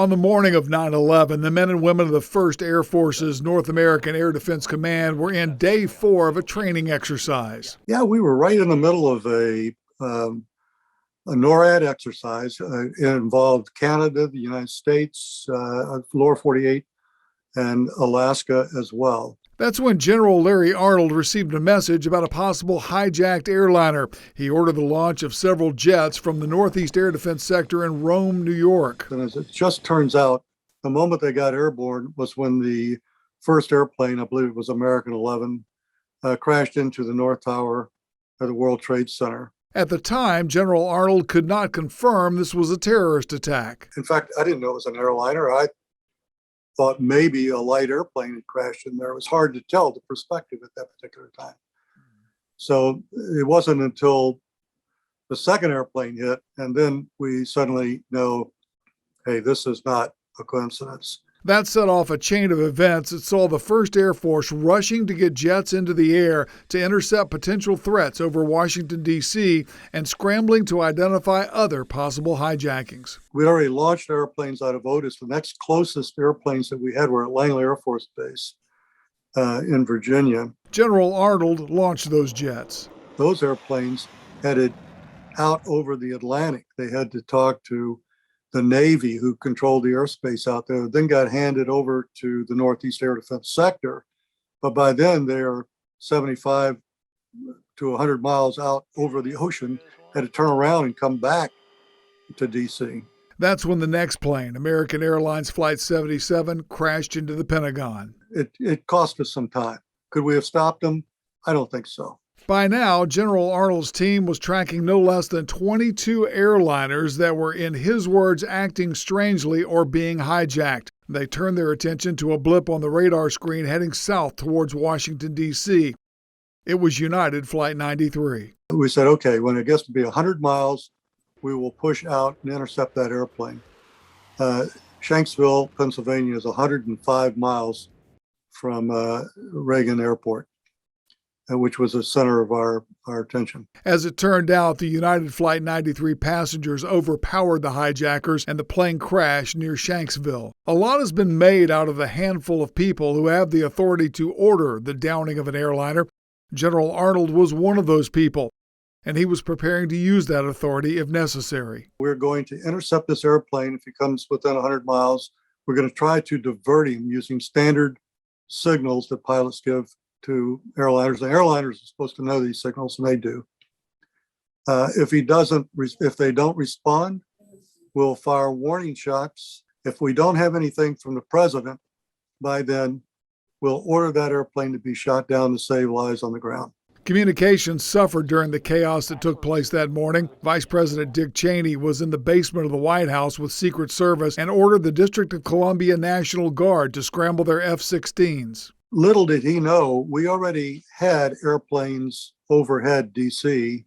On the morning of 9/11, the men and women of the 1st Air Force's North American Air Defense Command were in day 4 of a training exercise. Yeah, we were right in the middle of a NORAD exercise. It involved Canada, the United States, Lower 48, and Alaska as well. That's when General Larry Arnold received a message about a possible hijacked airliner. He ordered the launch of several jets from the Northeast Air Defense Sector in Rome, New York. And as it just turns out, the moment they got airborne was when the first airplane, I believe it was American 11, crashed into the North Tower of the World Trade Center. At the time, General Arnold could not confirm this was a terrorist attack. In fact, I didn't know it was an airliner. I thought maybe a light airplane had crashed in there. It was hard to tell the perspective at that particular time. So it wasn't until the second airplane hit, and then we suddenly know, hey, this is not a coincidence. That set off a chain of events that saw the 1st Air Force rushing to get jets into the air to intercept potential threats over Washington, D.C., and scrambling to identify other possible hijackings. We'd already launched airplanes out of Otis. The next closest airplanes that we had were at Langley Air Force Base in Virginia. General Arnold launched those jets. Those airplanes headed out over the Atlantic. They had to talk to the Navy, who controlled the airspace out there, then got handed over to the Northeast Air Defense Sector. But by then, they're 75 to 100 miles out over the ocean, had to turn around and come back to D.C. That's when the next plane, American Airlines Flight 77, crashed into the Pentagon. It cost us some time. Could we have stopped them? I don't think so. By now, General Arnold's team was tracking no less than 22 airliners that were, in his words, acting strangely or being hijacked. They turned their attention to a blip on the radar screen heading south towards Washington, D.C. It was United Flight 93. We said, okay, when it gets to be 100 miles, we will push out and intercept that airplane. Shanksville, Pennsylvania is 105 miles from Reagan Airport, which was the center of our attention. As it turned out, the United Flight 93 passengers overpowered the hijackers and the plane crashed near Shanksville. A lot has been made out of the handful of people who have the authority to order the downing of an airliner. General Arnold was one of those people, and he was preparing to use that authority if necessary. We're going to intercept this airplane if he comes within 100 miles. We're going to try to divert him using standard signals that pilots give to airliners. The airliners are supposed to know these signals, and they do. If they don't respond, we'll fire warning shots. If we don't have anything from the president by then, we'll order that airplane to be shot down to save lives on the ground. Communications suffered during the chaos that took place that morning. Vice President Dick Cheney was in the basement of the White House with Secret Service and ordered the District of Columbia National Guard to scramble their F-16s. Little did he know, we already had airplanes overhead D.C.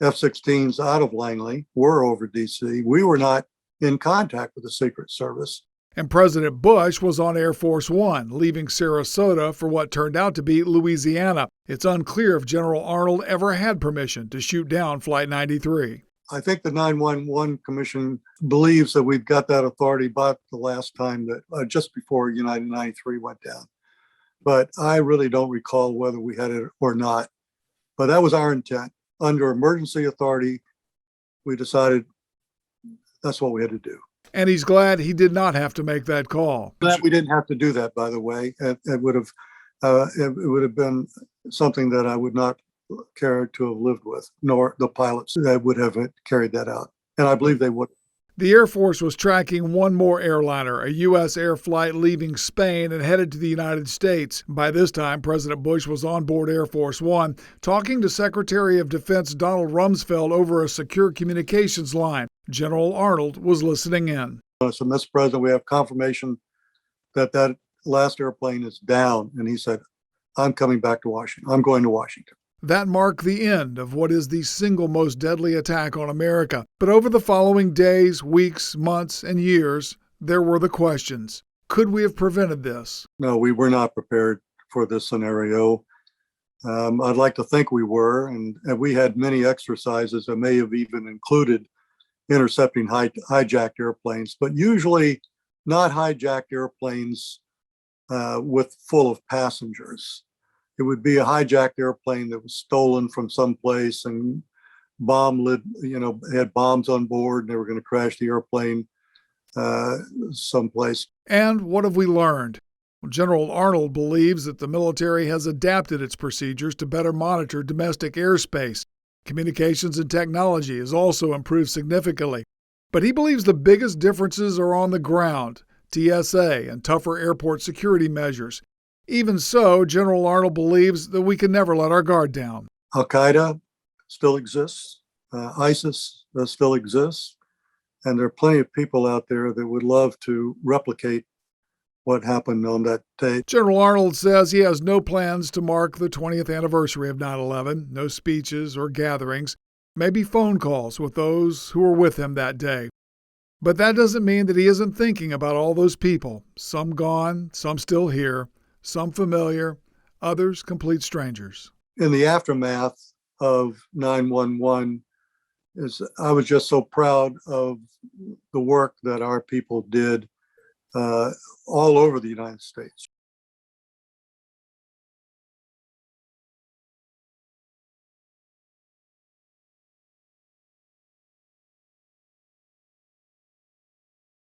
F-16s out of Langley were over D.C. We were not in contact with the Secret Service. And President Bush was on Air Force One, leaving Sarasota for what turned out to be Louisiana. It's unclear if General Arnold ever had permission to shoot down Flight 93. I think the 911 Commission believes that we've got that authority about the last time that just before United 93 went down. But I really don't recall whether we had it or not. But that was our intent. Under emergency authority, we decided that's what we had to do. And he's glad he did not have to make that call. Glad we didn't have to do that, by the way. It would have been something that I would not care to have lived with, nor the pilots that would have carried that out. And I believe they would. The Air Force was tracking one more airliner, a U.S. air flight leaving Spain and headed to the United States. By this time, President Bush was on board Air Force One, talking to Secretary of Defense Donald Rumsfeld over a secure communications line. General Arnold was listening in. So, Mr. President, we have confirmation that last airplane is down. And he said, I'm coming back to Washington. I'm going to Washington. That marked the end of what is the single most deadly attack on America. But over the following days, weeks, months, and years, there were the questions. Could we have prevented this? No, we were not prepared for this scenario. I'd like to think we were, and we had many exercises that may have even included intercepting hijacked airplanes. But usually not hijacked airplanes with full of passengers. It would be a hijacked airplane that was stolen from someplace and had bombs on board, and they were going to crash the airplane someplace. And what have we learned? General Arnold believes that the military has adapted its procedures to better monitor domestic airspace. Communications and technology has also improved significantly. But he believes the biggest differences are on the ground, TSA and tougher airport security measures. Even so, General Arnold believes that we can never let our guard down. Al-Qaeda still exists. ISIS still exists. And there are plenty of people out there that would love to replicate what happened on that day. General Arnold says he has no plans to mark the 20th anniversary of 9/11, no speeches or gatherings, maybe phone calls with those who were with him that day. But that doesn't mean that he isn't thinking about all those people, some gone, some still here, some familiar, others complete strangers. In the aftermath of 9/11, I was just so proud of the work that our people did all over the United States.